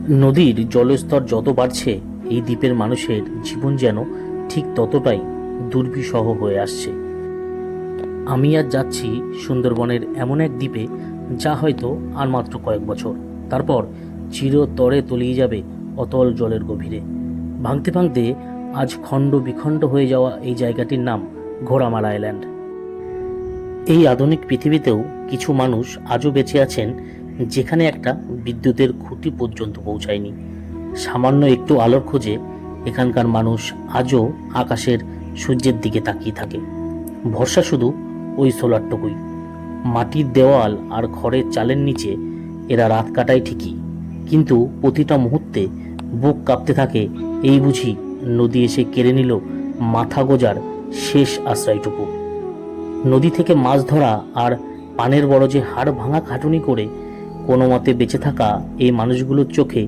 নদীর জলস্তর যত বাড়ছে এই দ্বীপের মানুষের জীবন যেন ঠিক ততটাই দুর্বিষহ হয়ে আসছে। আমি আজ যাচ্ছি সুন্দরবনের এমন এক দ্বীপে যা হয়তো আর মাত্র কয়েক বছর, তারপর চিরতরে তলিয়ে যাবে অতল জলের গভীরে। ভাঙতে ভাঙতে আজ খণ্ড বিখণ্ড হয়ে যাওয়া এই জায়গাটির নাম ঘোড়ামারা আইল্যান্ড। এই আধুনিক পৃথিবীতেও কিছু মানুষ আজও বেঁচে আছেন যেখানে একটা বিদ্যুতের খুঁটি পর্যন্ত পৌঁছায়নি। সামান্য একটু আলোর খোঁজে এখানকার মানুষ আজও আকাশের সূর্যের দিকে তাকিয়ে থাকে। ভরসা শুধু ওই সোলারটুকুই। মাটির দেওয়াল আর খড়ের চালের নিচে এরা রাত কাটায় ঠিকই, কিন্তু প্রতিটা মুহূর্তে বুক কাঁপতে থাকে, এই বুঝি নদী এসে কেড়ে নিল মাথা গোজার শেষ আশ্রয়টুকু। নদী থেকে মাছ ধরা আর পানের বড় যে হাড় ভাঙা খাটুনি করে কোনো মতে বেঁচে থাকা এই মানুষগুলোর চোখে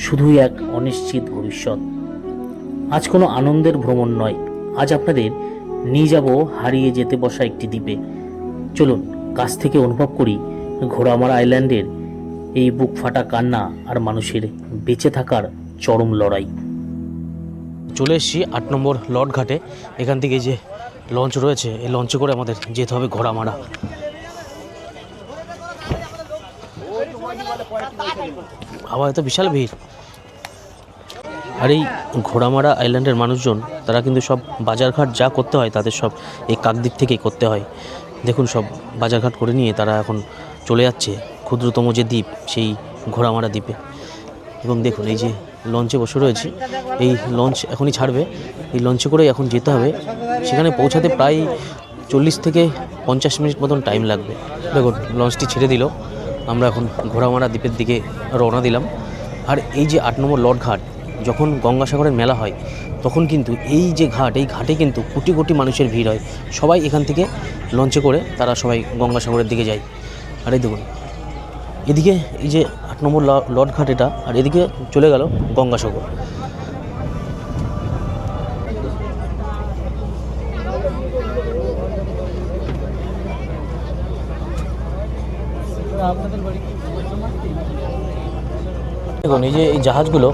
শুধুই এক অনিশ্চিত ভবিষ্যৎ। আজ কোনো আনন্দের ভ্রমণ নয়, আজ আপনাদের নিয়ে যাব হারিয়ে যেতে বসা একটি দ্বীপে। চলুন কাছ থেকে অনুভব করি ঘোড়ামারা আইল্যান্ডের এই বুক ফাটা কান্না আর মানুষের বেঁচে থাকার চরম লড়াই। চলে এসেছি ৮ নম্বর লট ঘাটে। এখান থেকে যে লঞ্চ রয়েছে এই লঞ্চে করে আমাদের যেতে হবে ঘোড়ামারা। হাওয়ায় তো বিশাল ভিড়। আর এই ঘোড়ামারা আইল্যান্ডের মানুষজন তারা কিন্তু সব বাজারঘাট যা করতে হয় তাদের সব এই কাকদ্বীপ থেকেই করতে হয়। দেখুন সব বাজারঘাট করে নিয়ে তারা এখন চলে যাচ্ছে ক্ষুদ্রতম যে দ্বীপ সেই ঘোড়ামারা দ্বীপে। এবং দেখুন এই যে লঞ্চে বসে রয়েছি, এই লঞ্চ এখনই ছাড়বে, এই লঞ্চে করে এখন যেতে হবে। সেখানে পৌঁছাতে প্রায় 40 থেকে 50 মিনিট মতন টাইম লাগবে। দেখুন লঞ্চটি ছেড়ে দিল, আমরা এখন ঘোড়ামারা দ্বীপের দিকে রওনা দিলাম। আর এই যে 8 নম্বর লট ঘাট, যখন গঙ্গাসাগরের মেলা হয় তখন কিন্তু এই যে ঘাট, এই ঘাটে কিন্তু কোটি কোটি মানুষের ভিড় হয়। সবাই এখান থেকে লঞ্চে করে তারা সবাই গঙ্গাসাগরের দিকে যায়। আর এই দেখুন এদিকে এই যে 8 নম্বর লট ঘাট এটা, আর এদিকে চলে গেল গঙ্গাসাগর। দেখুন এই যে এই জাহাজগুলো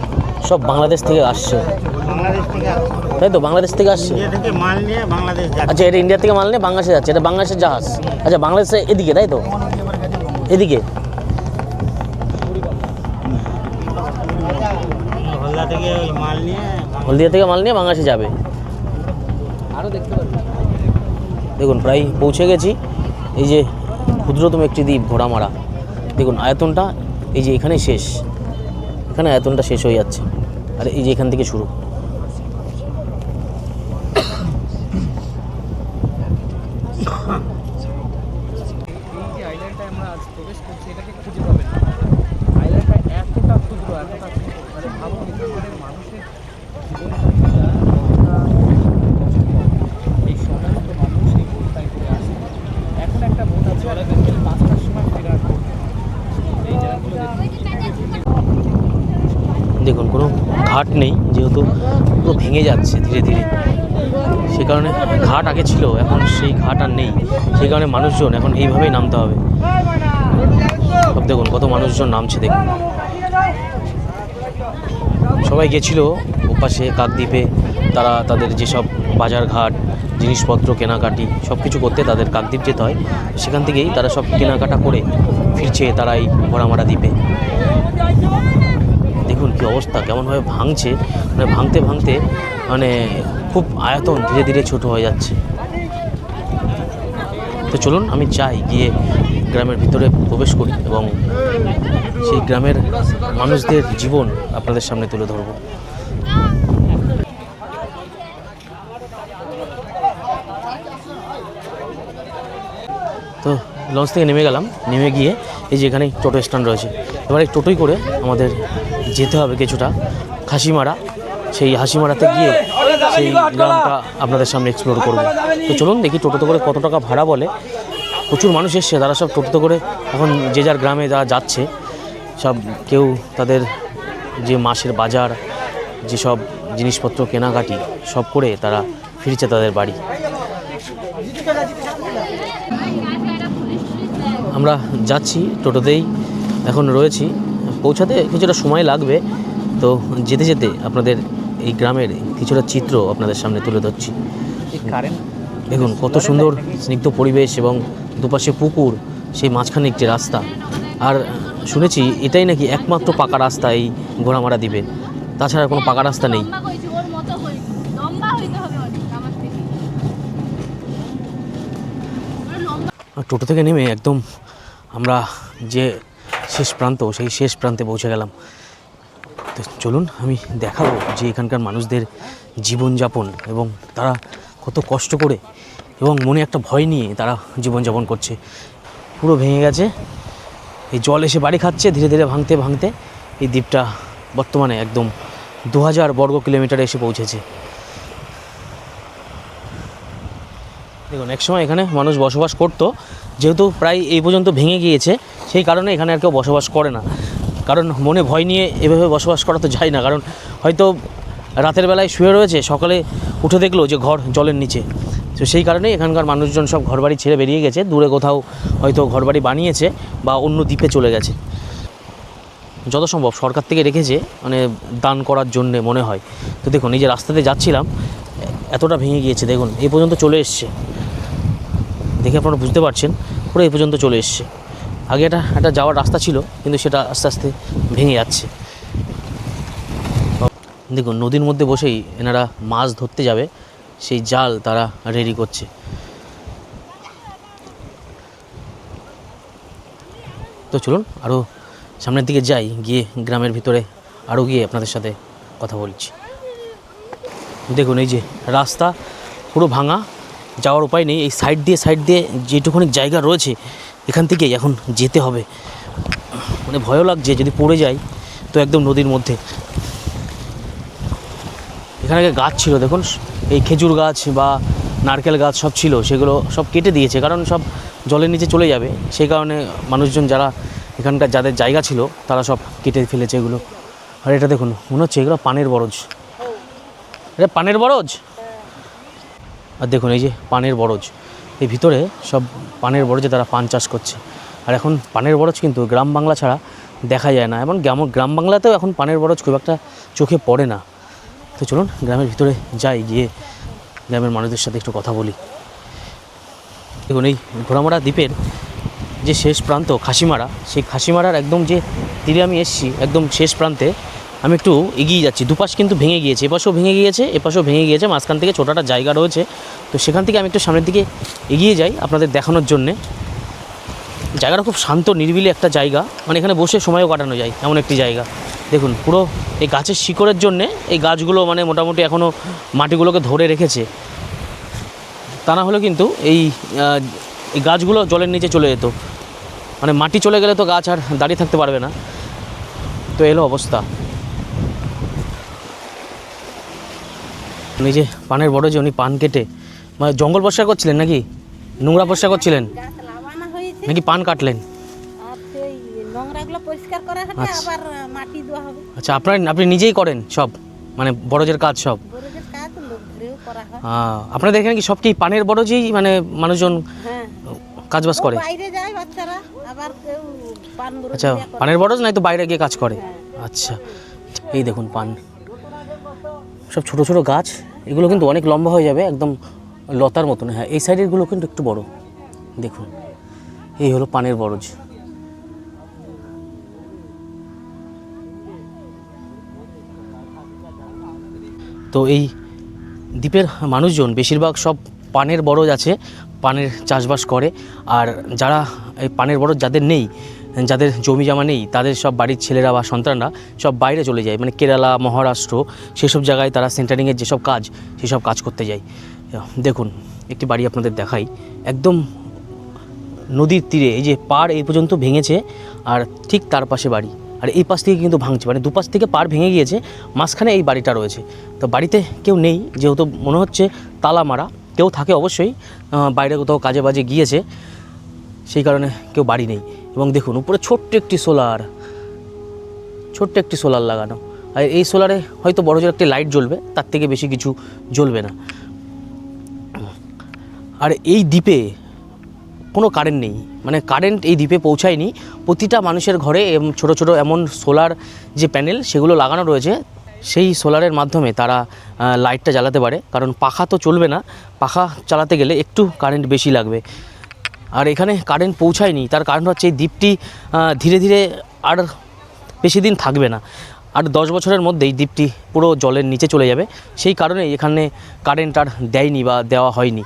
সব বাংলাদেশ থেকে আসছে, তাই তো? বাংলাদেশ থেকে আসছে। আচ্ছা, এটা ইন্ডিয়া থেকে মাল নিয়ে বাংলাদেশে যাচ্ছে, এটা বাংলাদেশের জাহাজ। আচ্ছা, বাংলাদেশে এদিকে, তাই তো? এদিকে হলদিয়া থেকে মাল নিয়ে বাংলাদেশে যাবে। দেখুন প্রায় পৌঁছে গেছি। এই যে ক্ষুদ্রতম একটি দ্বীপ ঘোড়ামারা, দেখুন আয়তনটা এই যে এখানে শেষ, এখানে আয়তনটা শেষ হয়ে যাচ্ছে। আর এই যে এখান থেকে শুরু। দেখুন কোনো ঘাট নেই, যেহেতু পুরো ভেঙে যাচ্ছে ধীরে ধীরে, সে কারণে ঘাট আগে ছিল, এখন সেই ঘাট আর নেই। সেই কারণে মানুষজন এখন এইভাবেই নামতে হবে। সব দেখুন কত মানুষজন নামছে, দেখুন সবাই গেছিল ওপাশে কাকদ্বীপে, তারা তাদের যেসব বাজারঘাট জিনিসপত্র কেনাকাটি সব কিছু করতে তাদের কাকদ্বীপ যেতে হয়। সেখান থেকেই তারা সব কেনাকাটা করে ফিরছে তারা এই ঘোড়ামারা দ্বীপে। দেখুন কী অবস্থা, কেমনভাবে ভাঙছে, মানে ভাঙতে ভাঙতে মানে খুব আয়তন ধীরে ধীরে ছোট হয়ে যাচ্ছে। তো চলুন আমি চাই গিয়ে গ্রামের ভিতরে প্রবেশ করি এবং সেই গ্রামের মানুষদের জীবন আপনাদের সামনে তুলে ধরব। তো লঞ্চ থেকে নেমে গেলাম, নেমে গিয়ে এই যে এখানে টোটো স্ট্যান্ড রয়েছে, এবার এই টোটোই করে আমাদের যেতে হবে কিছুটা হাসিমারা। সেই হাসিমারাতে গিয়ে সেই গ্রামটা আপনাদের সামনে এক্সপ্লোর করব। তো চলুন দেখি টোটোতে করে কত টাকা ভাড়া বলে। প্রচুর মানুষ এসছে, তারা সব টোটোতে করে এখন যে যার গ্রামে যারা যাচ্ছে, সব কেউ তাদের যে মাসের বাজার যেসব জিনিসপত্র কেনাকাটি সব করে তারা ফিরছে তাদের বাড়ি। আমরা যাচ্ছি টোটোতেই এখন রয়েছি, পৌঁছাতে কিছুটা সময় লাগবে। তো যেতে যেতে আপনাদের এই গ্রামের কিছুটা চিত্র আপনাদের সামনে তুলে ধরছি। দেখুন কত সুন্দর স্নিগ্ধ পরিবেশ এবং দুপাশে পুকুর, সেই মাঝখানে একটি রাস্তা। আর শুনেছি এটাই নাকি একমাত্র পাকা রাস্তা এই ঘোড়ামারা দ্বীপে, তাছাড়া কোনো পাকা রাস্তা নেই। টোটো থেকে নেমে একদম আমরা যে শেষ প্রান্ত, সেই শেষ প্রান্তে পৌঁছে গেলাম। তো চলুন আমি দেখাবো যে এখানকার মানুষদের জীবনযাপন এবং তারা কত কষ্ট করে এবং মনে একটা ভয় নিয়ে তারা জীবনযাপন করছে। পুরো ভেঙে গেছে, এই জল এসে বাড়ি খাচ্ছে ধীরে ধীরে ভাঙতে ভাঙতে। এই দ্বীপটা বর্তমানে একদম 2000 বর্গ কিলোমিটারে এসে পৌঁছেছে। দেখুন একসময় এখানে মানুষ বসবাস করতো, যেহেতু প্রায় এই পর্যন্ত ভেঙে গিয়েছে সেই কারণে এখানে আর কেউ বসবাস করে না। কারণ মনে ভয় নিয়ে এভাবে বসবাস করা তো যায় না, কারণ হয়তো রাতের বেলায় শুয়ে রয়েছে, সকালে উঠে দেখলো যে ঘর জলের নিচে। তো সেই কারণেই এখানকার মানুষজন সব ঘরবাড়ি ছেড়ে বেরিয়ে গেছে, দূরে কোথাও হয়তো ঘরবাড়ি বানিয়েছে বা অন্য দ্বীপে চলে গেছে। যত সম্ভব সরকার থেকে রেখেছে মানে দান করার জন্যে মনে হয়। তো দেখুন এই যে রাস্তাতে যাচ্ছিলাম এতটা ভেঙে গিয়েছে, দেখুন এই পর্যন্ত চলে এসছে, দেখে আপনারা বুঝতে পারছেন পুরো এই পর্যন্ত চলে এসছে। আগে একটা যাওয়ার রাস্তা ছিল, কিন্তু সেটা আস্তে আস্তে ভেঙে যাচ্ছে। দেখুন নদীর মধ্যে বসেই এনারা মাছ ধরতে যাবে, সেই জাল তারা রেডি করছে। তো চলুন আরও সামনের দিকে যাই, গিয়ে গ্রামের ভিতরে আরও গিয়ে আপনাদের সাথে কথা বলছি। দেখুন এই যে রাস্তা পুরো ভাঙা, যাওয়ার উপায় নেই। এই সাইড দিয়ে যেটুকুনি জায়গা রয়েছে এখান থেকেই এখন যেতে হবে। মানে ভয়ও লাগছে যদি পড়ে যায় তো একদম নদীর মধ্যে। এখানে গাছ ছিল দেখুন, এই খেজুর গাছ বা নারকেল গাছ সব ছিল, সেগুলো সব কেটে দিয়েছে, কারণ সব জলের নিচে চলে যাবে। সেই কারণে মানুষজন যারা এখানকার যাদের জায়গা ছিল তারা সব কেটে ফেলেছে এগুলো। আর এটা দেখুন মনে হচ্ছে এগুলো পানের বরজ, এটা পানের বরজ। আর দেখুন এই যে পানের বরজ, এই ভিতরে সব পানের বরজে তারা পান চাষ করছে। আর এখন পানের বরজ কিন্তু গ্রাম বাংলা ছাড়া দেখা যায় না, এবং গ্রাম বাংলাতেও এখন পানের বরজ খুব একটা চোখে পড়ে না। তো চলুন গ্রামের ভিতরে যাই, গিয়ে গ্রামের মানুষদের সাথে একটু কথা বলি। দেখুন এই ঘোড়ামারা দ্বীপের যে শেষ প্রান্ত খাসিমারা, সেই খাসিমারার একদম যে তীরে আমি এসেছি একদম শেষ প্রান্তে আমি একটু এগিয়ে যাচ্ছি। দুপাশ কিন্তু ভেঙে গিয়েছে, এপাশেও ভেঙে গিয়েছে, এপাশেও ভেঙে গিয়েছে, মাঝখান থেকে ছোটো একটা জায়গা রয়েছে। তো সেখান থেকে আমি একটু সামনের দিকে এগিয়ে যাই আপনাদের দেখানোর জন্যে। জায়গাটা খুব শান্ত নিরিবিলি একটা জায়গা, মানে এখানে বসে সময়ও কাটানো যায় এমন একটি জায়গা। দেখুন পুরো এই গাছের শিকড়ের জন্যে এই গাছগুলো মানে মোটামুটি এখনও মাটিগুলোকে ধরে রেখেছে। তা না হলে কিন্তু এই গাছগুলো জলের নিচে চলে যেত, মানে মাটি চলে গেলে তো গাছ আর দাঁড়িয়ে থাকতে পারবে না। তো এলো অবস্থা। এই যে পানের বরজে উনি পান কেটে মানে জঙ্গল পরিষ্কার করছিলেন নাকি নোংরা পরিষ্কার করছিলেন নাকি পান কাটলেন? আচ্ছা আপনি নিজেই করেন সব, মানে বরজের কাজ সব? আপনাদের এখানে কি সব কি পানের বরজেই মানে মানুষজন কাজবাজ করে? আচ্ছা পানের বরজ নাই তো বাইরে গিয়ে কাজ করে। আচ্ছা এই দেখুন পান, সব ছোট ছোট গাছ, এগুলো কিন্তু অনেক লম্বা হয়ে যাবে একদম লতার মতন। হ্যাঁ এই সাইডেরগুলো কিন্তু একটু বড়। দেখুন এই হলো পানের বরজ। তো এই দ্বীপের মানুষজন বেশিরভাগ সব পানের বরজ আছে, পানের চাষবাস করে। আর যারা এই পানের বরজ যাদের নেই, যাদের জমি জমা নেই, তাদের সব বাড়ির ছেলেরা বা সন্তানরা সব বাইরে চলে যায়, মানে কেরালা মহারাষ্ট্র সেসব জায়গায় তারা সেন্টারিংয়ের যেসব কাজ সেসব কাজ করতে যায়। দেখুন একটি বাড়ি আপনাদের দেখাই, একদম নদীর তীরে, এই যে পাড় এই পর্যন্ত ভেঙেছে আর ঠিক তার পাশে বাড়ি, আর এই পাশ থেকে কিন্তু ভাঙছে, মানে দুপাশ থেকে পাড় ভেঙে গিয়েছে, মাঝখানে এই বাড়িটা রয়েছে। তো বাড়িতে কেউ নেই, যেহেতু মনে হচ্ছে তালা মারা, কেউ থাকে অবশ্যই বাইরে কোথাও কাজে বাজে গিয়েছে, সেই কারণে কেউ বাড়ি নেই। এবং দেখুন উপরে ছোট্ট একটি সোলার লাগানো, আর এই সোলারে হয়তো বড় জোর একটি লাইট জ্বলবে, তার থেকে বেশি কিছু জ্বলবে না। আর এই দ্বীপে কোনো কারেন্ট নেই, মানে কারেন্ট এই দ্বীপে পৌঁছায়নি। প্রতিটা মানুষের ঘরে ছোট ছোট এমন সোলার যে প্যানেল সেগুলো লাগানো রয়েছে, সেই সোলারের মাধ্যমে তারা লাইটটা জ্বালাতে পারে। কারণ পাখা তো চলবে না, পাখা চালাতে গেলে একটু কারেন্ট বেশি লাগবে। আর এখানে কারেন্ট পৌঁছায়নি, তার কারণ হচ্ছে এই দ্বীপটি ধীরে ধীরে আর বেশি দিন থাকবে না, আর 10 বছরের মধ্যেই দ্বীপটি পুরো জলের নিচে চলে যাবে। সেই কারণে এখানে কারেন্ট আর দেয়নি বা দেওয়া হয়নি।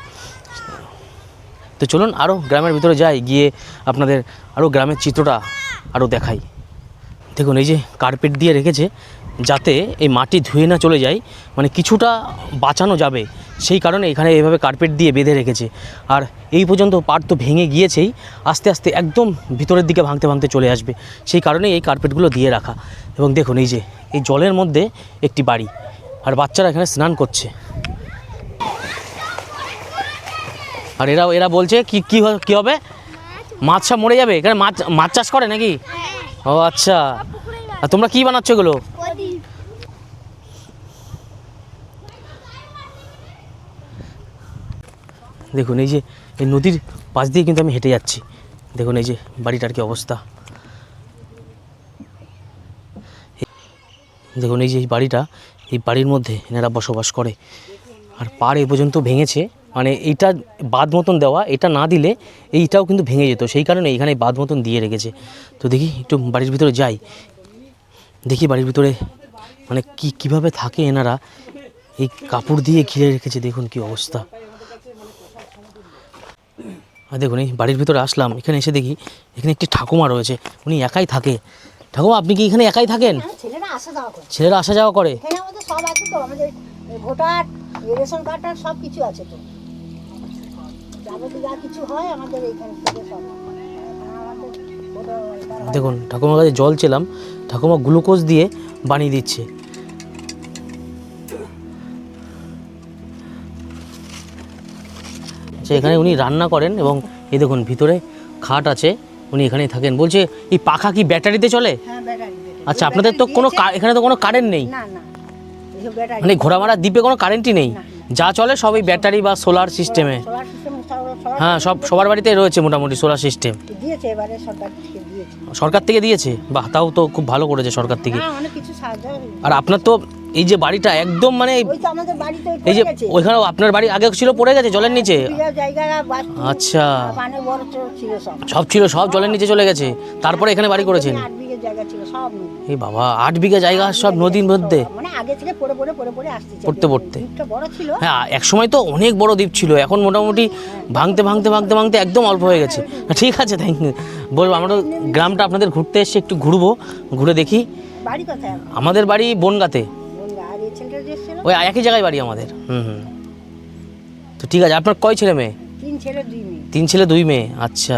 তো চলুন আরও গ্রামের ভিতরে যাই, গিয়ে আপনাদের আরও গ্রামের চিত্রটা আরও দেখাই। দেখুন এই যে কার্পেট দিয়ে রেখেছে, যাতে এই মাটি ধুয়ে না চলে যায়, মানে কিছুটা বাঁচানো যাবে, সেই কারণে এখানে এইভাবে কার্পেট দিয়ে বেঁধে রেখেছে। আর এই পর্যন্ত পাড় তো ভেঙে গিয়েছেই, আস্তে আস্তে একদম ভিতরের দিকে ভাঙতে ভাঙতে চলে আসবে, সেই কারণেই এই কার্পেটগুলো দিয়ে রাখা। এবং দেখুন এই যে এই জলের মধ্যে একটি বাড়ি, আর বাচ্চারা এখানে স্নান করছে। আর এরা বলছে কি কি কি হবে, মাছ সব মরে যাবে। এখানে মাছ চাষ করে নাকি? ও আচ্ছা, আর তোমরা কি বানাচ্ছ এগুলো? দেখুন এই যে এই নদীর পাশ দিয়ে কিন্তু আমি হেঁটে যাচ্ছি। দেখুন এই যে বাড়িটার কি অবস্থা, দেখুন এই যে এই বাড়িটা, এই বাড়ির মধ্যে এনারা বসবাস করে। আর পাড় এই পর্যন্ত ভেঙেছে, মানে এইটা বাঁধ মতন দেওয়া, এটা না দিলে এইটাও কিন্তু ভেঙে যেত, সেই কারণে এইখানে বাঁধ মতন দিয়ে রেখেছে। তো দেখি একটু বাড়ির ভিতরে যাই, দেখি বাড়ির ভিতরে মানে কীভাবে থাকে এনারা। এই কাপড় দিয়ে ঘিরে রেখেছে, দেখুন কি অবস্থা। আর দেখুন এই বাড়ির ভিতরে আসলাম, এখানে এসে দেখি এখানে একটি ঠাকুমা রয়েছে, উনি একাই থাকে। ঠাকুমা আপনি কি এখানে একাই থাকেন? ছেলেরা আসা যাওয়া করে? সব আছে তো, আমাদের ভোটার, রেশন কার্ড সব কিছু আছে তো, যাবতীয় যা কিছু হয় আমাদের এইখান থেকে সব। দেখুন ঠাকুমার কাছে জল ছিলাম, ঠাকুমা গ্লুকোজ দিয়ে বানিয়ে দিচ্ছে। এখানে উনি রান্না করেন, এবং এই দেখুন ভিতরে খাট আছে, উনি এখানেই থাকেন। বলছে এই পাখা কি ব্যাটারিতে চলে? আচ্ছা, আপনাদের তো কোনো এখানে তো কোনো কারেন্ট নেই, মানে ঘোড়ামারা দ্বীপে কোনো কারেন্টই নেই, যা চলে সব এই ব্যাটারি বা সোলার সিস্টেমে। হ্যাঁ, সবার বাড়িতে রয়েছে মোটামুটি সোলার সিস্টেম। সরকার থেকে দিয়েছে? বাহ, তাও তো খুব ভালো করেছে সরকার থেকে। আর আপনার তো এই যে বাড়িটা একদম মানে এই যে ওইখানে আপনার বাড়ি আগে ছিল পড়ে গেছে জলের নিচে? আচ্ছা, সব ছিল, সব জলের নিচে চলে গেছে, তারপরে এখানে বাড়ি করেছেন? এই বাবা, 8 বিঘা জায়গা সব নদীর মধ্যে পড়তে পড়তে। হ্যাঁ, এক সময় তো অনেক বড় দ্বীপ ছিল, এখন মোটামুটি ভাঙতে ভাঙতে ভাঙতে ভাঙতে একদম অল্প হয়ে গেছে। ঠিক আছে, থ্যাংক ইউ। বলবো আমরা গ্রামটা আপনাদের ঘুরতে এসেছি, একটু ঘুরবো, ঘুরে দেখি। আমাদের বাড়ি বনগাঁতে, ওই একই জায়গায় বাড়ি আমাদের। তো ঠিক আছে, আপনার কয় ছেলে মেয়ে? 3 ছেলে 2 মেয়ে। আচ্ছা,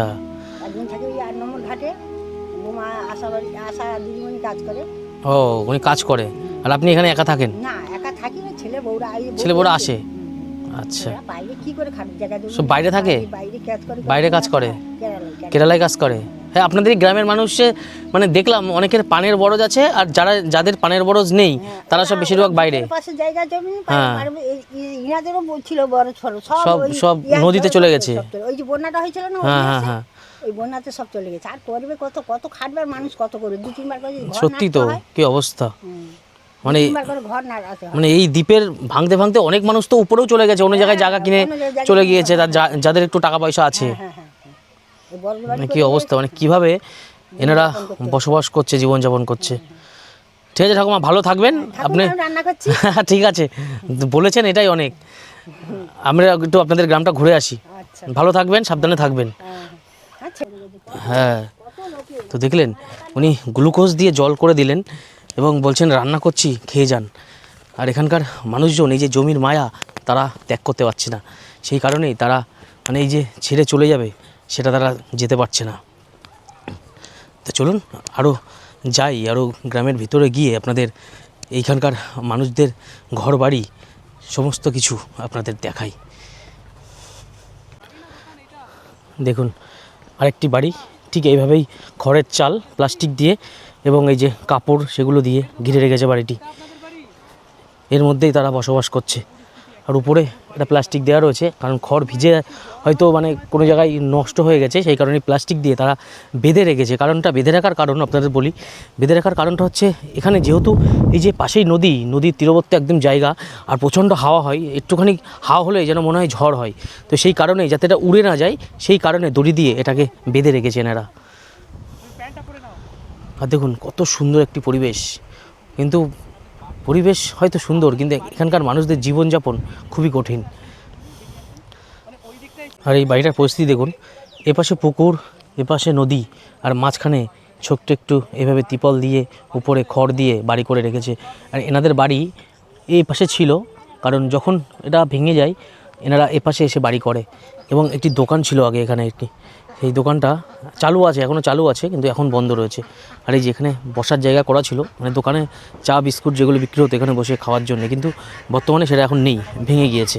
ও উনি কাজ করে, আর আপনি এখানে একা থাকেন? না, একা থাকি না, ছেলে বউরা আসে। আচ্ছা, সব বাইরে থাকে, বাইরে কাজ করে, কেরালায় কাজ করে। হ্যাঁ, আপনাদের এই গ্রামের মানুষে মানে দেখলাম অনেকের পানের বরজ আছে, আর যাদের পানের বরজ নেই তারা সব বেশিরভাগ বাইরে। হ্যাঁ, সব নদীতে চলে গেছে। ওই যে বন্যাটা হয়েছিল না, হ্যাঁ হ্যাঁ, ওই বন্যাতে সব চলে গেছে। আর করবে কত খাটবার মানুষ, কত করে 2-3 বার করে। সত্যি তো, কি অবস্থা। মানে এই দ্বীপের ভাঙতে ভাঙতে অনেক মানুষ তো উপরেও চলে গেছে, অন্য জায়গায় জায়গা কিনে চলে গিয়েছে, যাদের একটু টাকা পয়সা আছে। মানে কি অবস্থা, মানে কিভাবে এনারা বসবাস করছে, জীবনযাপন করছে। ঠিক আছে ঠাকুমা, ভালো থাকবেন আপনি। ঠিক আছে, বলেছেন এটাই অনেক। আমরা একটু আপনাদের গ্রামটা ঘুরে আসি। ভালো থাকবেন, সাবধানে থাকবেন। হ্যাঁ, তো দেখলেন উনি গ্লুকোজ দিয়ে জল করে দিলেন, এবং বলছেন রান্না করছি, খেয়ে যান। আর এখানকার মানুষজন এই যে জমির মায়া তারা ত্যাগ করতে পারছে না, সেই কারণেই তারা মানে এই যে ছেড়ে চলে যাবে সেটা তারা যেতে পারছে না। তো চলুন আরও যাই, আরও গ্রামের ভিতরে গিয়ে আপনাদের এইখানকার মানুষদের ঘর বাড়ি সমস্ত কিছু আপনাদের দেখাই। দেখুন আরেকটি বাড়ি, ঠিক এইভাবেই খড়ের চাল প্লাস্টিক দিয়ে এবং এই যে কাপড় সেগুলো দিয়ে ঘিরে রেখেছে বাড়িটি। এর মধ্যেই তারা বসবাস করছে। আর উপরে একটা প্লাস্টিক দেওয়া রয়েছে, কারণ খড় ভিজে হয়তো মানে কোনো জায়গায় নষ্ট হয়ে গেছে, সেই কারণে প্লাস্টিক দিয়ে তারা বেঁধে রেখেছে। কারণটা বেঁধে রাখার কারণ আপনাদের বলি, বেঁধে রাখার কারণটা হচ্ছে এখানে যেহেতু এই যে পাশেই নদীর তীরবর্তী একদম জায়গা, আর প্রচণ্ড হাওয়া হয়, একটুখানি হাওয়া হলে যেন মনে হয় ঝড় হয়, তো সেই কারণেই যাতে এটা উড়ে না যায় সেই কারণে দড়ি দিয়ে এটাকে বেঁধে রেখেছেন এরা। আর দেখুন কত সুন্দর একটি পরিবেশ, কিন্তু পরিবেশ হয়তো সুন্দর, কিন্তু এখানকার মানুষদের জীবনযাপন খুবই কঠিন। আর এই বাড়িটার পরিস্থিতি দেখুন, এপাশে পুকুর, এপাশে নদী, আর মাঝখানে ছোট্ট একটু এভাবে তিপল দিয়ে উপরে খড় দিয়ে বাড়ি করে রেখেছে। আর এনাদের বাড়ি এই পাশে ছিল, কারণ যখন এটা ভেঙে যায় এনারা এপাশে এসে বাড়ি করে। এবং একটি দোকান ছিল আগে এখানে একটি, সেই দোকানটা চালু আছে, এখনও চালু আছে, কিন্তু এখন বন্ধ রয়েছে। আর এই যে এখানে বসার জায়গা করা ছিল, মানে দোকানে চা বিস্কুট যেগুলো বিক্রি হতো এখানে বসে খাওয়ার জন্য, কিন্তু বর্তমানে সেটা এখন নেই, ভেঙে গিয়েছে।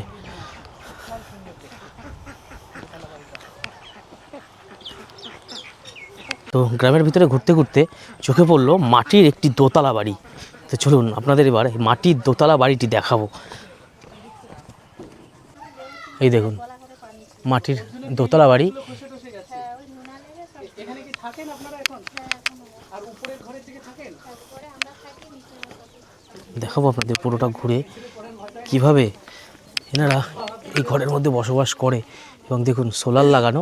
তো গ্রামের ভিতরে ঘুরতে ঘুরতে চোখে পড়লো মাটির একটি দোতলা বাড়ি। তো চলুন আপনাদের এবার মাটির দোতলা বাড়িটি দেখাবো। এই দেখুন মাটির দোতলা বাড়ি। দেখাবো আপনাদের পুরোটা ঘুরে কিভাবে এনারা এই ঘরের মধ্যে বসবাস করে। এবং দেখুন সোলার লাগানো,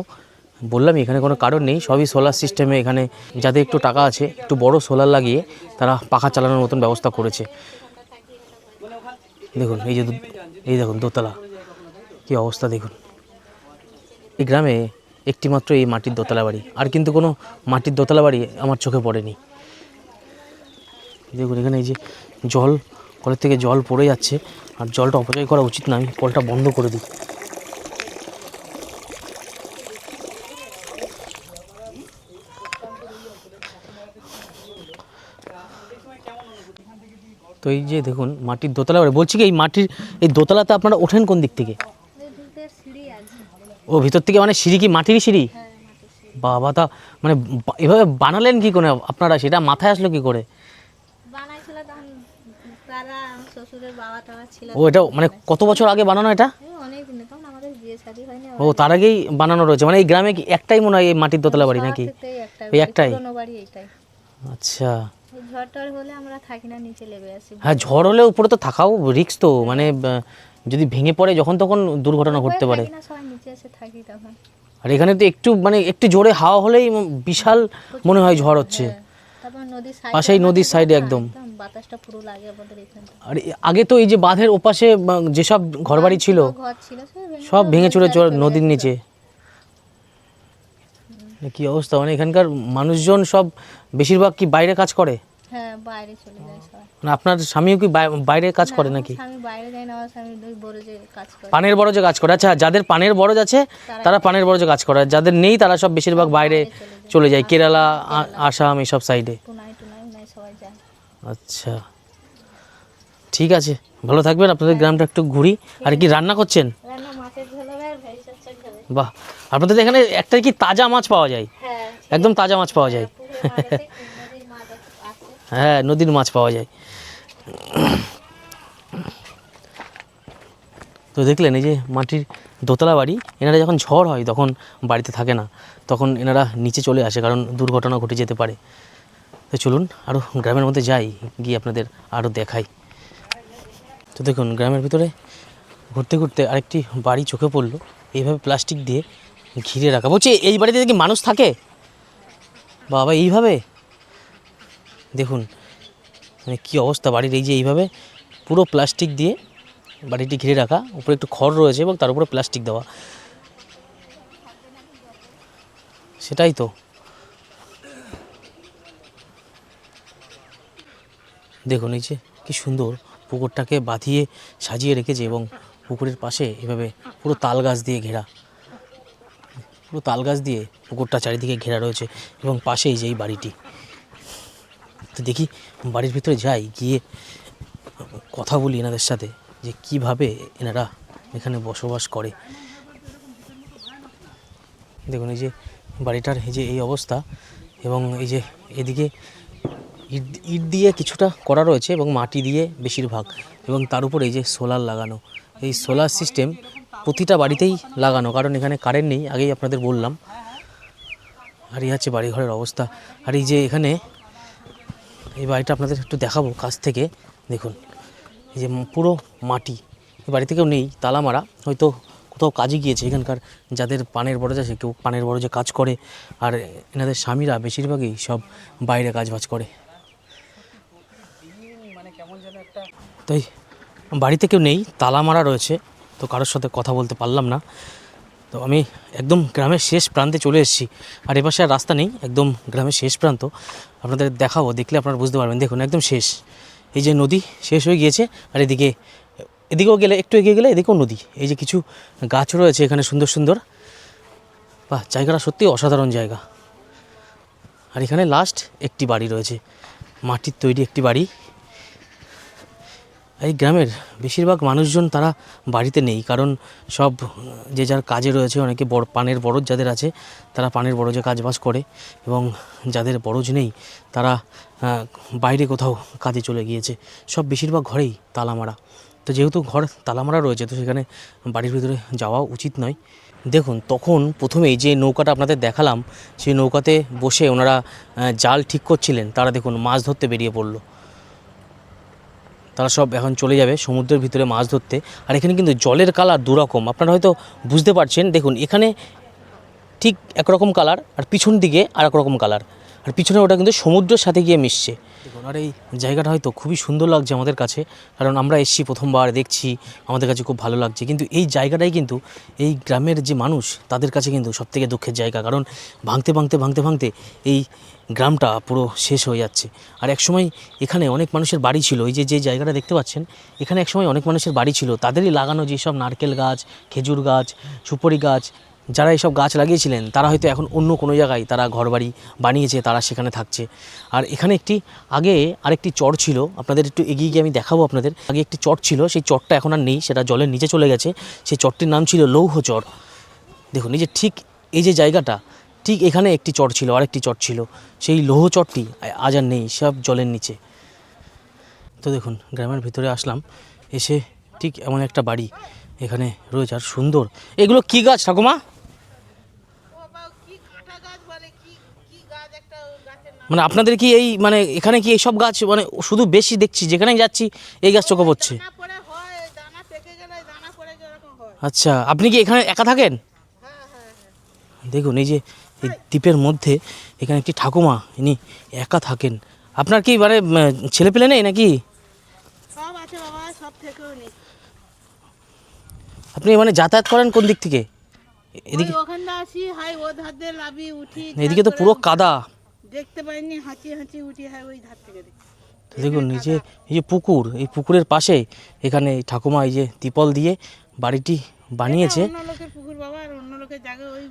বললাম এখানে কোনো কারণ নেই, সবই সোলার সিস্টেমে। এখানে যাদের একটু টাকা আছে একটু বড় সোলার লাগিয়ে তারা পাখা চালানোর মতন ব্যবস্থা করেছে। দেখুন এই দেখুন দোতলা, কী অবস্থা দেখুন। এই গ্রামে একটিমাত্র এই মাটির দোতলা বাড়ি, আর কিন্তু কোনো মাটির দোতলা বাড়ি আমার চোখে পড়েনি। দেখুন এখানে এই যে জল, কলের থেকে জল পড়ে যাচ্ছে, আর জলটা অপচয় করা উচিত না, আমি কলটা বন্ধ করে দিই। তো এই যে দেখুন মাটির দোতলা বাড়ি, বলছি কি এই দোতলাতে আপনারা ওঠেন কোন দিক থেকে? ও ভিতর থেকে, মানে সিঁড়ি কি মাটির সিঁড়ি? বাবা, তা মানে এভাবে বানালেন কি করে আপনারা, সেটা মাথায় আসলো কি করে? ও এটা মানে কত বছর আগে বানানো এটা? ও তার আগেই বানানো রয়েছে, মানে এই গ্রামে কি একটাই মনে হয় এই মাটির দোতলা বাড়ি নাকি? এই একটাই? আচ্ছা, হ্যাঁ ঝড় হলে উপরে তো থাকাও রিস্ক, তো মানে যদি ভেঙে পড়ে যখন তখন দুর্ঘটনা ঘটতে পারে। আর এখানে তো একটু জোরে হাওয়া হলেই বিশাল মনে হয় ঝড় হচ্ছে। পাশেই নদীর সাইডে একদম বাতাসটা পুরো লাগে আমাদের এখানে। আর আগে তো এই যে বাঁধের ওপাশে যেসব ঘরবাড়ি ছিল সব ভেঙে চুরে নদীর নিচে। কি অবস্থা, মানে এখানকার মানুষজন সব বেশিরভাগ কি বাইরে কাজ করে? হ্যাঁ, বাইরে চলে যায় সবাই। মানে আপনার স্বামীও কি বাইরে কাজ করে নাকি? আমি বাইরে যাই না, আমার স্বামী ওই বরজে কাজ করে, পানের বরজে কাজ করে। আচ্ছা, যাদের পানের বরজ আছে তারা পানের বরজে কাজ করে, যাদের নেই তারা সব বেশিরভাগ বাইরে চলে যায়, কেরালা, আসাম এইসব সাইডে। সবাই যায়। আচ্ছা ঠিক আছে, ভালো থাকবেন, আপনাদের গ্রামটা একটু ঘুরি। আর কি রান্না করছেন? বাহ, আপনাদের এখানে একটা কি তাজা মাছ পাওয়া যায়? একদম তাজা মাছ পাওয়া যায়। হ্যাঁ, নদীর মাছ পাওয়া যায়। তো দেখলেন এই যে মাটির দোতলা বাড়ি, এনারা যখন ঝড় হয় তখন বাড়িতে থাকে না, তখন এনারা নিচে চলে আসে, কারণ দুর্ঘটনা ঘটে যেতে পারে। তো চলুন আরও গ্রামের মধ্যে যাই, গিয়ে আপনাদের আরও দেখাই। তো দেখুন গ্রামের ভিতরে ঘুরতে ঘুরতে আরেকটি বাড়ি চোখে পড়লো, এইভাবে প্লাস্টিক দিয়ে ঘিরে রাখা। বলছি এই বাড়িতে কি মানুষ থাকে? বাবা, এইভাবে দেখুন মানে কী অবস্থা বাড়ির। এই যে এইভাবে পুরো প্লাস্টিক দিয়ে বাড়িটি ঘিরে রাখা, উপরে একটু খড় রয়েছে এবং তার উপরে প্লাস্টিক দেওয়া। সেটাই তো, দেখুন এই যে কী সুন্দর পুকুরটাকে বাঁধিয়ে সাজিয়ে রেখেছে, এবং পুকুরের পাশে এভাবে পুরো তাল গাছ দিয়ে ঘেরা, পুরো তাল গাছ দিয়ে পুকুরটা চারিদিকে ঘেরা রয়েছে, এবং পাশেই যে এই বাড়িটি। তো দেখি বাড়ির ভিতরে যাই, গিয়ে কথা বলি এনাদের সাথে যে কিভাবে এনারা এখানে বসবাস করে। দেখুন এই যে বাড়িটার এই যে এই অবস্থা, এবং এই যে এদিকে ইট দিয়ে কিছুটা করা রয়েছে এবং মাটি দিয়ে বেশিরভাগ, এবং তার উপরে এই যে সোলার লাগানো, এই সোলার সিস্টেম প্রতিটা বাড়িতেই লাগানো, কারণ এখানে কারেন্ট নেই, আগেই আপনাদের বললাম। আর এই হচ্ছে বাড়িঘরের অবস্থা। আর এই যে এখানে এই বাড়িটা আপনাদের একটু দেখাবো কাছ থেকে। দেখুন এই যে পুরো মাটি, এই বাড়িতে কেউ নেই, তালা মারা, হয়তো কোথাও কাজে গিয়েছে এখানকার যাদের পানের বরজ আছে, কেউ পানের বরজে কাজ করে, আর এনাদের স্বামীরা বেশিরভাগই সব বাইরে কাজবাজ করে। তাই বাড়িতে কেউ নেই, তালা মারা রয়েছে, তো কারোর সাথে কথা বলতে পারলাম না। তো আমি একদম গ্রামের শেষ প্রান্তে চলে এসেছি, আর এপাশে আর রাস্তা নেই, একদম গ্রামের শেষ প্রান্ত। আপনাদের দেখাবো, দেখলে আপনারা বুঝতে পারবেন। দেখুন একদম শেষ, এই যে নদী শেষ হয়ে গিয়েছে, আর এদিকেও গেলে একটু এগিয়ে গেলে এদিকেও নদী। এই যে কিছু গাছ রয়েছে এখানে সুন্দর সুন্দর, বাহ, জায়গাটা সত্যি অসাধারণ জায়গা। আর এখানে লাস্ট একটি বাড়ি রয়েছে, মাটির তৈরি একটি বাড়ি। এই গ্রামের বেশিরভাগ মানুষজন তারা বাড়িতে নেই, কারণ সব যে যার কাজে রয়েছে। অনেকে পানের বরজ যাদের আছে তারা পানের বরজে কাজবাজ করে, এবং যাদের বরজ নেই তারা বাইরে কোথাও কাজে চলে গিয়েছে। সব বেশিরভাগ ঘরেই তালা মারা। তো যেহেতু ঘর তালা মারা রয়েছে, তো সেখানে বাড়ির ভিতরে যাওয়া উচিত নয়। দেখুন তখন প্রথমেই যে নৌকাটা আপনাদের দেখালাম, সেই নৌকাতে বসে ওনারা জাল ঠিক করছিলেন, তারা দেখুন মাছ ধরতে বেরিয়ে পড়লো। তারা সব এখন চলে যাবে সমুদ্রের ভিতরে মাছ ধরতে। আর এখানে কিন্তু জলের কালার দুরকম, আপনারা হয়তো বুঝতে পারছেন। দেখুন এখানে ঠিক একরকম কালার, আর পিছন দিকে আর এক রকম কালার, আর পিছনে ওটা কিন্তু সমুদ্রের সাথে গিয়ে মিশছে। দেখুন, আর এই জায়গাটা হয়তো খুবই সুন্দর লাগছে আমাদের কাছে, কারণ আমরা এসেছি প্রথমবার, দেখছি, আমাদের কাছে খুব ভালো লাগছে। কিন্তু এই জায়গাটাই কিন্তু এই গ্রামের যে মানুষ তাদের কাছে কিন্তু সবথেকে দুঃখের জায়গা, কারণ ভাঙতে ভাঙতে ভাঙতে ভাঙতে এই গ্রামটা পুরো শেষ হয়ে যাচ্ছে। আর একসময় এখানে অনেক মানুষের বাড়ি ছিল, এই যে জায়গাটা দেখতে পাচ্ছেন, এখানে একসময় অনেক মানুষের বাড়ি ছিল, তাদেরই লাগানো যেসব নারকেল গাছ, খেজুর গাছ, সুপারি গাছ, যারা এইসব গাছ লাগিয়েছিলেন তারা হয়তো এখন অন্য কোনো জায়গায় তারা ঘরবাড়ি বানিয়েছে, তারা সেখানে থাকছে। আর এখানে আগে আরেকটি চর ছিল, আপনাদের একটু এগিয়ে গিয়ে আমি দেখাবো আপনাদের। আগে একটি চর ছিল, সেই চরটা এখন আর নেই, সেটা জলের নিচে চলে গেছে। সেই চরটির নাম ছিল লৌহ চর। দেখুন এই যে ঠিক এই যে জায়গাটা, ঠিক এখানে একটি চর ছিল, আরেকটি চর ছিল, সেই লৌহ চরটি আজ আর নেই, সব জলের নিচে। তো দেখুন গ্রামের ভিতরে আসলাম, এসে ঠিক এমন একটা বাড়ি এখানে রয়েছে, আর সুন্দর। এগুলো কি গাছ ঠাকুমা? মানে আপনাদের কি এই মানে এখানে কি এইসব গাছ মানে শুধু বেশি দেখছি, যেখানেই যাচ্ছি এই গাছ চোখে পড়ছে? আচ্ছা, আপনি কি এখানে একা থাকেন? দেখুন এই যে এই দ্বীপের মধ্যে এখানে একটি ঠাকুমা, ইনি একা থাকেন। আপনার কি মানে ছেলে পেলে নেই নাকি? সব আছে বাবা, সব থেকেও নেই। আপনি মানে যাতায়াত করেন কোন দিক থেকে? এদিকে ওখানটা আসি, হাই ও ধার দিয়ে লাভি উঠি, এদিকে তো পুরো কাদা, দেখতে পাইনি, হাঁচি হাঁচি উঠি, হাই ওই ধার থেকে দেখি। দেখুন এই যে পুকুর, এই পুকুরের পাশে এখানে ঠাকুমা এই যে ত্রিপল দিয়ে বাড়িটি বানিয়েছে। অন্য লোকের পুকুর বাবা, আর অন্য লোকের জায়গায় ওই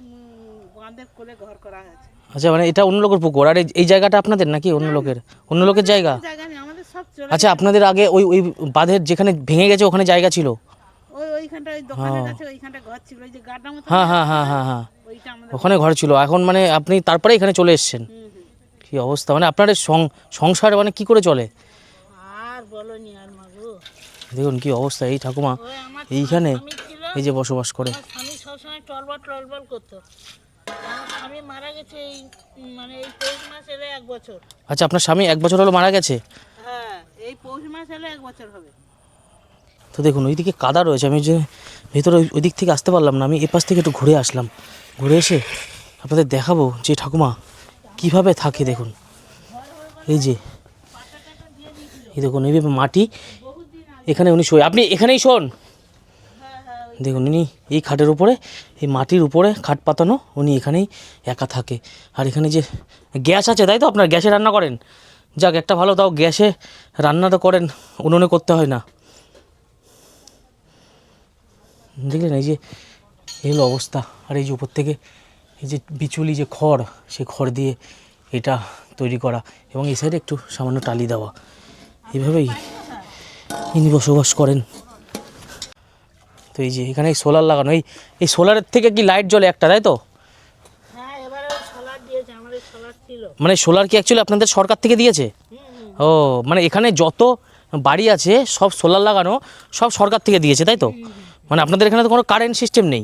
বাঁধের কোলে ঘর করা আছে। আচ্ছা, মানে এটা অন্য লোকের পুকুর, আর এই জায়গাটা আপনাদের নাকি অন্য লোকের জায়গা? জায়গা নেই আমাদের, সব চলে। আচ্ছা, আপনাদের আগে ওই বাঁধের যেখানে ভেঙে গেছে ওখানে জায়গা ছিল? ওইখানটা ওই দোকানের কাছে ওইখানটা ঘর ছিল, ওই যে গাড্ডার মতো। হ্যাঁ হ্যাঁ হ্যাঁ হ্যাঁ হ্যাঁ, ওইটা আমাদের। ওখানে ঘর ছিল। এখন মানে আপনি তারপরে এখানে চলে এসেছেন? কি অবস্থা, মানে আপনার সংসার মানে কি করে চলে? আর বলনি আর মাগো, দেখুন কি অবস্থা। এই ঠাকুমা ওই আমার এইখানে স্বামী ছিল, এই যে বসবাস করে। আমার স্বামী সবসময় টলবল করতো। আমার স্বামী মারা গেছে এই মানে এই পৌষ মাস এলে 1 বছর। আচ্ছা, আপনার স্বামী 1 বছর হলো মারা গেছে? হ্যাঁ, এই পৌষ মাস এলে 1 বছর হবে। তো দেখুন ওইদিকে কাদা রয়েছে, আমি যে ভেতরে ওই দিক থেকে আসতে পারলাম না, আমি এপাশ থেকে একটু ঘুরে আসলাম। ঘুরে এসে আপনাদের দেখাবো যে ঠাকুমা কিভাবে থাকে। দেখুন এই যে এই দেখুন এইভাবে মাটি, এখানে উনি শোয়। আপনি এখানেই শোন? দেখুন উনি এই খাটের উপরে, এই মাটির উপরে খাট পাতানো, উনি এখানেই একা থাকে। আর এখানে যে গ্যাস আছে, তাই তো আপনার গ্যাসে রান্না করেন? যাক, একটা ভালো, তাও গ্যাসে রান্নাটা করেন, উনুনে করতে হয় না। দেখলেন এই যে এই হলো অবস্থা। আর এই যে উপর থেকে এই যে বিচুলি যে খড়, সেই খড় দিয়ে এটা তৈরি করা, এবং এই সাইডে একটু সামান্য টালি দেওয়া, এইভাবেই ইনি বসবাস করেন। তো এই যে এখানে সোলার লাগানো, এই সোলারের থেকে কি লাইট জ্বলে একটা, তাই তো? হ্যাঁ, এবারে সোলার দিয়েছে, আমাদের সোলার ছিল। মানে সোলার কি অ্যাকচুয়ালি আপনাদের সরকার থেকে দিয়েছে? ও, মানে এখানে যত বাড়ি আছে সব সোলার লাগানো, সব সরকার থেকে দিয়েছে, তাই তো? মানে আপনাদের এখানে তো কোনো কারেন্ট সিস্টেম নেই,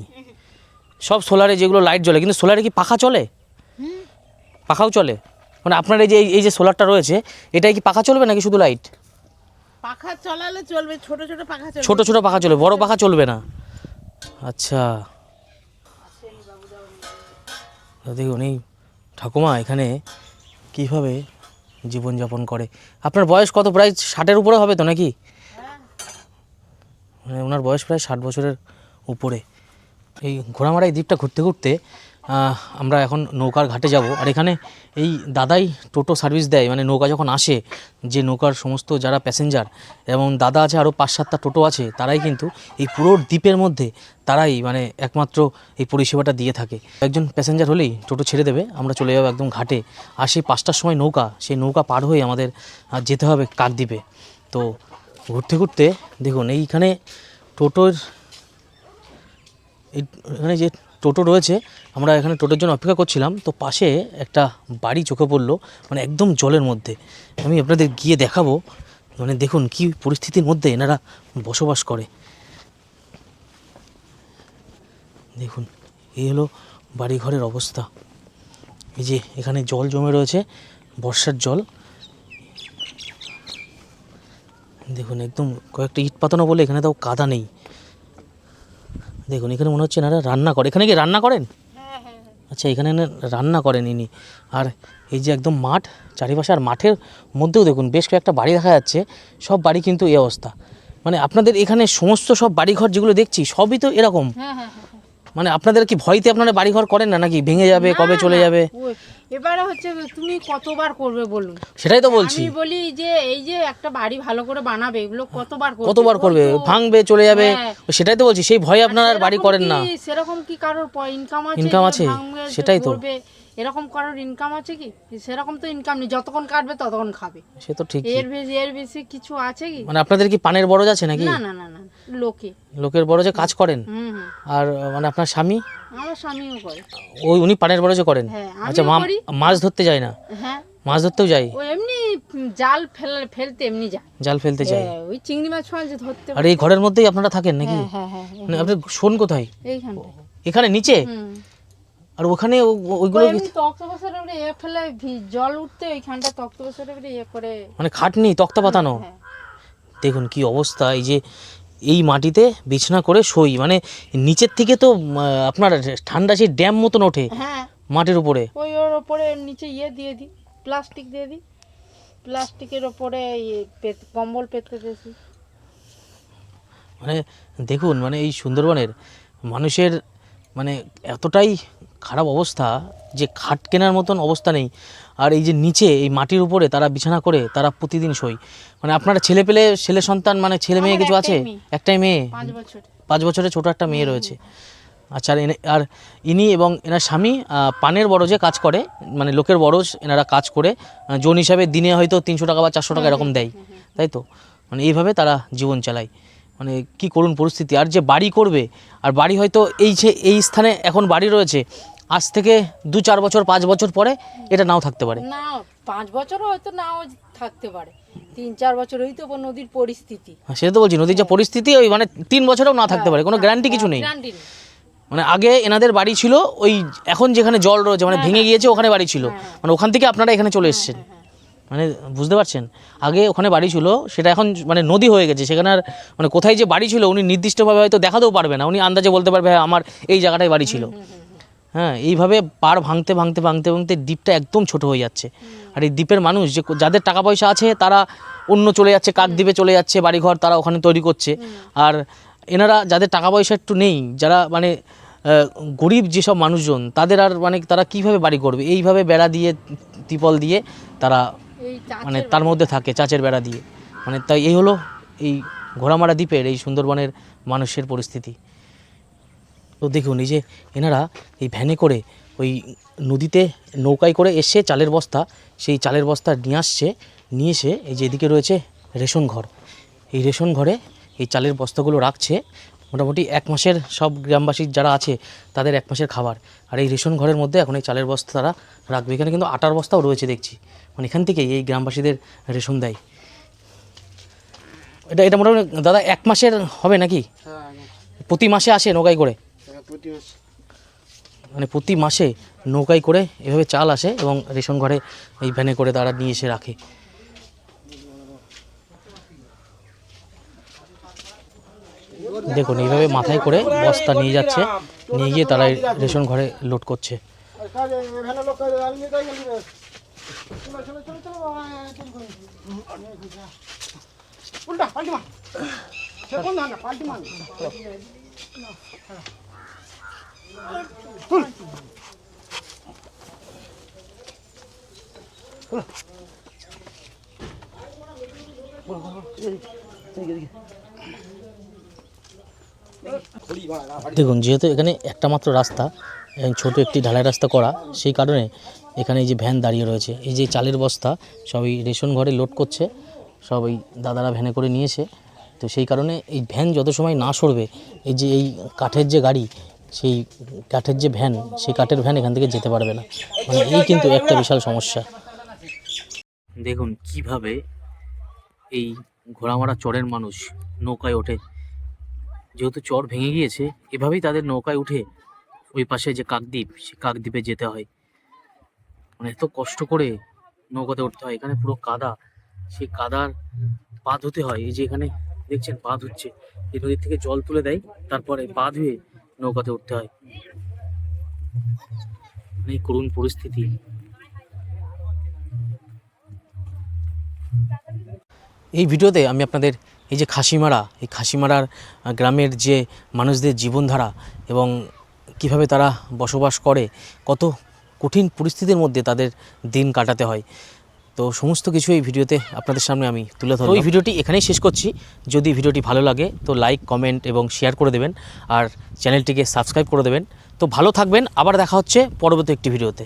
সব সোলারে যেগুলো লাইট জ্বলে, কিন্তু সোলারে কি পাখা চলে? পাখাও চলে? মানে আপনার এই যে সোলারটা রয়েছে, এটাই কি পাখা চলবে নাকি শুধু লাইট? পাখা চালালে চলবে, ছোট ছোট পাখা চলবে। ছোট ছোট পাখা চলবে, বড় পাখা চলবে না? আচ্ছা, দেখুন এই ঠাকুমা এখানে কীভাবে জীবনযাপন করে। আপনার বয়স কত? প্রায় 60-এর উপরে হবে তো নাকি? মানে ওনার বয়স প্রায় 60 বছরের উপরে। এই ঘোড়ামারা এই দ্বীপটা ঘুরতে ঘুরতে আমরা এখন নৌকার ঘাটে যাব। আর এখানে এই দাদাই টোটো সার্ভিস দেয়, মানে নৌকা যখন আসে, যে নৌকার সমস্ত যারা প্যাসেঞ্জার, এবং দাদা আছে, আরও 5-7টা টোটো আছে, তারাই কিন্তু এই পুরো দ্বীপের মধ্যে তারাই মানে একমাত্র এই পরিষেবাটা দিয়ে থাকে। একজন প্যাসেঞ্জার হলেই টোটো ছেড়ে দেবে, আমরা চলে যাবো একদম ঘাটে। আর সেই 5টার সময় নৌকা, সেই নৌকা পার হয়ে আমাদের যেতে হবে কাকদ্বীপে। তো ঘুরতে ঘুরতে দেখুন এইখানে টোটোর এখানে যে টোটো রয়েছে, আমরা এখানে টোটোর জন্য অপেক্ষা করছিলাম, তো পাশে একটা বাড়ি চোখে পড়লো, মানে একদম জলের মধ্যে। আমি আপনাদের গিয়ে দেখাবো, মানে দেখুন কি পরিস্থিতির মধ্যে এনারা বসবাস করে। দেখুন এই হলো বাড়িঘরের অবস্থা। এই যে এখানে জল জমে রয়েছে, বর্ষার জল। দেখুন একদম কয়েকটা ইট পাতানো বলে এখানে তাও কাদা নেই। দেখুন এখানে মনে হচ্ছে এনারা রান্না করে। এখানে কি রান্না করেন? আচ্ছা, এখানে রান্না করেন ইনি। আর এই যে একদম মাঠ চারিপাশে, আর মাঠের মধ্যেও দেখুন বেশ কয়েকটা বাড়ি দেখা যাচ্ছে। সব বাড়ি কিন্তু এই অবস্থা। মানে আপনাদের এখানে সমস্ত সব বাড়িঘর যেগুলো দেখছি সবই তো এরকম। মানে আপনাদের কি ভয়তে আপনারা বাড়িঘর করেন না নাকি? ভেঙে যাবে, কবে চলে যাবে? এবারে হচ্ছে তুমি কতবার করবে বলুন? সেটাই তো বলছি। আমি বলি যে এই যে একটা বাড়ি ভালো করে বানাবে, এগুলো কতবার করবে, ভাঙবে, চলে যাবে। সেটাই তো বলছি, সেই ভয়ে আপনারা আর বাড়ি করেন না। সেরকম কি কারোর ইনকাম আছে? সেটাই তো। এরকম কারোর ইনকাম আছে কি? সেরকম তো ইনকাম নেই, যতক্ষণ কাটবে ততক্ষণ খাবে। সে তো ঠিক। এর বেশি কিছু আছে কি? মানে আপনাদের কি পানের বরজ আছে নাকি? না না না না, লোকের বরজে কাজ করেন। আর মানে আপনার স্বামী? আমার স্বামীও করে। উনি পানের বরজে করেন? আচ্ছা, মাছ ধরতে যায় না? হ্যাঁ, মাছ ধরতেও যায়। ও এমনি জাল ফেলতে এমনি যায়। জাল ফেলতে যায়? ওই চিংড়ি মাছ যে ধরতে। আর এই ঘরের মধ্যেই আপনারা থাকেন নাকি? মানে আপনি শোন কোথায়? এখানে নিচে? আর ওখানে ওইগুলো তক্তপোষের উপরে ফেলে জল উঠতে, ওইখানটা তক্তপোষের উপরে করে, মানে খাটনি তক্তা পাতানো। দেখুন কি অবস্থা। এই যে এই মাটিতে বিছানা করে শোই, মানে নিচের থেকে তো আপনার ঠান্ডা সেই ড্যাম মতন ওঠে মাটির উপরে। ওই ওর উপরে নিচে দিয়ে দিই, প্লাস্টিক দিয়ে দিই, প্লাস্টিকের উপরে কম্বল পেতে দিয়েছি। মানে দেখুন, মানে এই সুন্দরবনের মানুষের মানে এতটাই খারাপ অবস্থা যে খাট কেনার মতন অবস্থা নেই। আর এই যে নিচে এই মাটির উপরে তারা বিছানা করে তারা প্রতিদিন শোয়। মানে আপনারা ছেলে সন্তান, মানে ছেলে মেয়ে কিছু আছে? একটাই মেয়ে, 5 বছরের ছোট একটা মেয়ে রয়েছে। আচ্ছা, আর ইনি এবং এনার স্বামী পানের বরজে কাজ করে, মানে লোকের বরজ এনারা কাজ করে জন হিসাবে দিনে হয়তো 300 টাকা বা 400 টাকা এরকম দেয়, তাই তো? মানে এইভাবে তারা জীবন চালায়। মানে কি করুণ পরিস্থিতি। আর যে বাড়ি করবে, আর বাড়ি হয়তো এই স্থানে এখন বাড়ি রয়েছে, আজ থেকে 2-4 বছর 5 বছর পরে এটা নাও থাকতে পারে। না, 5 বছরও হয়তো নাও থাকতে পারে, 3-4 বছর হয়তো নদীর পরিস্থিতি। সেটা তো বলছি, নদীর যে পরিস্থিতি, ওই মানে 3 বছরেও না থাকতে পারে, কোনো গ্যারান্টি কিছু নেই। মানে আগে এনাদের বাড়ি ছিল ওই, এখন যেখানে জল রয়েছে মানে ভেঙে গিয়েছে, ওখানে বাড়ি ছিল, মানে ওখান থেকে আপনারা এখানে চলে এসেছেন। মানে বুঝতে পারছেন, আগে ওখানে বাড়ি ছিল, সেটা এখন মানে নদী হয়ে গেছে। সেখানে আর মানে কোথায় যে বাড়ি ছিল উনি নির্দিষ্টভাবে হয়তো দেখাতেও পারবে না, উনি আন্দাজে বলতে পারবে হ্যাঁ আমার এই জায়গাটায় বাড়ি ছিল। হ্যাঁ, এইভাবে পাড় ভাঙতে ভাঙতে ভাঙতে ভাঙতে দ্বীপটা একদম ছোট হয়ে যাচ্ছে। আর এই দ্বীপের মানুষ যে যাদের টাকা পয়সা আছে তারা অন্য চলে যাচ্ছে, কাকদ্বীপে চলে যাচ্ছে, বাড়িঘর তারা ওখানে তৈরি করছে। আর এনারা যাদের টাকা পয়সা একটু নেই, যারা মানে গরিব যেসব মানুষজন, তাদের আর মানে তারা কিভাবে বাড়ি করবে? এইভাবে বেড়া দিয়ে, ত্রিপল দিয়ে তারা মানে তার মধ্যে থাকে, চাচের বেড়া দিয়ে। মানে তাই এই হলো এই ঘোড়ামারা দ্বীপের এই সুন্দরবনের মানুষের পরিস্থিতি। তো দেখুন এই যে এনারা এই ভ্যানে করে ওই নদীতে নৌকায় করে এসে চালের বস্তা, সেই চালের বস্তা নিয়ে এসে এই যে এদিকে রয়েছে রেশন ঘর, এই রেশন ঘরে এই চালের বস্তাগুলো রাখছে। মোটামুটি 1 মাসের সব গ্রামবাসী যারা আছে তাদের 1 মাসের খাবার। আর এই রেশন ঘরের মধ্যে এখন এই চালের বস্তা তারা রাখবে। এখানে কিন্তু আটার বস্তাও রয়েছে দেখছি, মানে এখান থেকেই এই গ্রামবাসীদের রেশন দেয়। এটা মোটামুটি দাদা 1 মাসের হবে নাকি? প্রতি মাসে আসে নৌকায় করে? মানে প্রতি মাসে নৌকায় করে এভাবে চাল আসে এবং রেশন ঘরে এই ভ্যানে করে তারা নিয়ে এসে রাখে। দেখুন এইভাবে মাথায় করে বস্তা নিয়ে যাচ্ছে, নিয়ে গিয়ে তারা এই রেশন ঘরে লোড করছে। দেখুন যেহেতু এখানে একটা মাত্র রাস্তা, ছোট একটি ঢালাই রাস্তা করা, সেই কারণে এখানে এই যে ভ্যান দাঁড়িয়ে রয়েছে, এই যে চালের বস্তা সবই রেশন ঘরে লোড করছে, সব এই দাদারা ভ্যানে করে নিয়েছে। তো সেই কারণে এই ভ্যান যত সময় না সরবে, এই যে এই কাঠের যে গাড়ি, সেই কাঠের যে ভ্যান, সেই কাঠের ভ্যান এখান থেকে যেতে পারবে না। মানে এই কিন্তু একটা বিশাল সমস্যা। দেখুন কিভাবে এই ঘোড়ামারা চরের মানুষ নৌকায় ওঠে, যেহেতু চর ভেঙে গিয়েছে, এভাবেই তাদের নৌকায় উঠে ওই পাশে যে কাকদ্বীপ, সেই কাকদ্বীপে যেতে হয়। মানে এত কষ্ট করে নৌকাতে উঠতে হয়, এখানে পুরো কাদা, সেই কাদার পা ধুতে হয়। এই যে এখানে দেখছেন পা ধুচ্ছে, এই নদীর থেকে জল তুলে দেয়, তারপরে পা ধুয়ে নৌকাতে উঠতে হয়। এই করুণ পরিস্থিতি। এই ভিডিওতে আমি আপনাদের এই যে খাসিমারা, এই খাসিমারার গ্রামের যে মানুষদের জীবনধারা এবং কিভাবে তারা বসবাস করে, কত কঠিন পরিস্থিতির মধ্যে তাদের দিন কাটাতে হয়, তো সমস্ত কিছু এই ভিডিওতে আপনাদের সামনে আমি তুলে ধরব। এই ভিডিওটি এখানেই শেষ করছি। যদি ভিডিওটি ভালো লাগে তো লাইক, কমেন্ট এবং শেয়ার করে দেবেন, আর চ্যানেলটিকে সাবস্ক্রাইব করে দেবেন। তো ভালো থাকবেন, আবার দেখা হচ্ছে পরবর্তী একটি ভিডিওতে।